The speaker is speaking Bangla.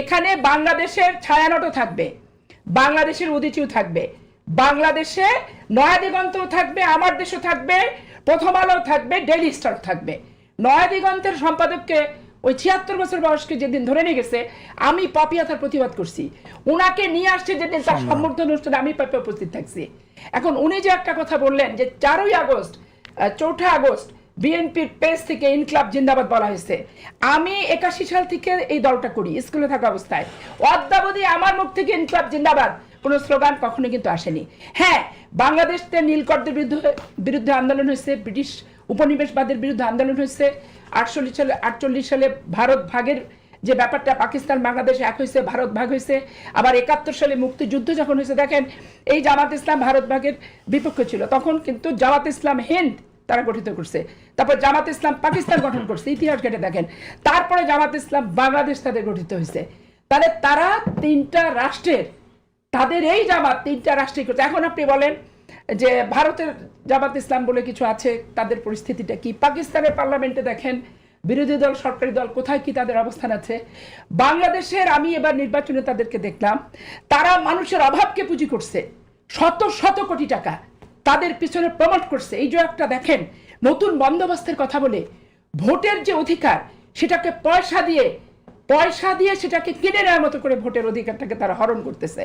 এখানে বাংলাদেশের ছায়ানটও থাকবে, বাংলাদেশের উদীচীও থাকবে, বাংলাদেশে নয়া দিগন্তও থাকবে, আমার দেশও থাকবে, প্রথম আলো থাকবে, ডেইলি স্টার থাকবে। নয়া দিগন্তের সম্পাদককে ওই ৭৬ বছর বয়সকে যেদিন ধরে নিয়ে গেছে, আমি পাপিয়া তার প্রতিবাদ করছি। উনাকে নিয়ে আসছে যেদিন তার সম্বর্ধনা অনুষ্ঠানে আমি পাপিয়া উপস্থিত থাকছি। এখন উনি যে একটা কথা বললেন যে ৪ই আগস্ট ৪ঠা আগস্ট বিএনপির পেজ থেকে ইনকলাব জিন্দাবাদ বলা হয়েছে। আমি ৮১ সাল থেকে এই দলটা করি, স্কুলে থাকা অবস্থায় অদ্যাবধি আমার মুখ থেকে ইনকলাব জিন্দাবাদ কোনো স্লোগান কখনো কিন্তু আসেনি। হ্যাঁ, বাংলাদেশে নীলকরদের বিরুদ্ধে আন্দোলন হয়েছে, ব্রিটিশ উপনিবেশবাদের বিরুদ্ধে আন্দোলন হয়েছে, 48 সালে ভারত ভাগের যে ব্যাপারটা, পাকিস্তান বাংলাদেশ এক হয়েছে, ভারত ভাগ হয়েছে। আবার ৭১ সালে মুক্তিযুদ্ধ যখন হয়েছে, দেখেন এই জামাত ইসলাম ভারত ভাগের বিপক্ষে ছিল, তখন কিন্তু জামাত ইসলাম হিন্দ তারা গঠিত করছে, তারপর জামাত ইসলাম পাকিস্তান গঠন করছে, ইতিহাস ঘেটে দেখেন। তারপরে জামাত ইসলাম বাংলাদেশ তাদের গঠিত হয়েছে। তাহলে তারা তিনটা রাষ্ট্রের, তাদের এই জামাত তিনটা রাষ্ট্রই করছে। এখন আপনি বলেন যে ভারতের জামাত ইসলাম বলে কিছু আছে, তাদের পরিস্থিতিটা কি? পাকিস্তানের পার্লামেন্টে দেখেন বিরোধী দল সরকারি দল কোথায় কি তাদের অবস্থান আছে। বাংলাদেশের আমি এবার নির্বাচনে তাদেরকে দেখলাম, তারা মানুষের অভাবকে পুঁজি করছে, শত শত কোটি টাকা তাদের পিছনে প্রমোট করছে। এই যে একটা দেখেন নতুন বন্দোবস্তের কথা বলে, ভোটের যে অধিকার সেটাকে পয়সা দিয়ে সেটাকে কিনে নেওয়ার মতো করে ভোটের অধিকারটাকে তারা হরণ করতেছে।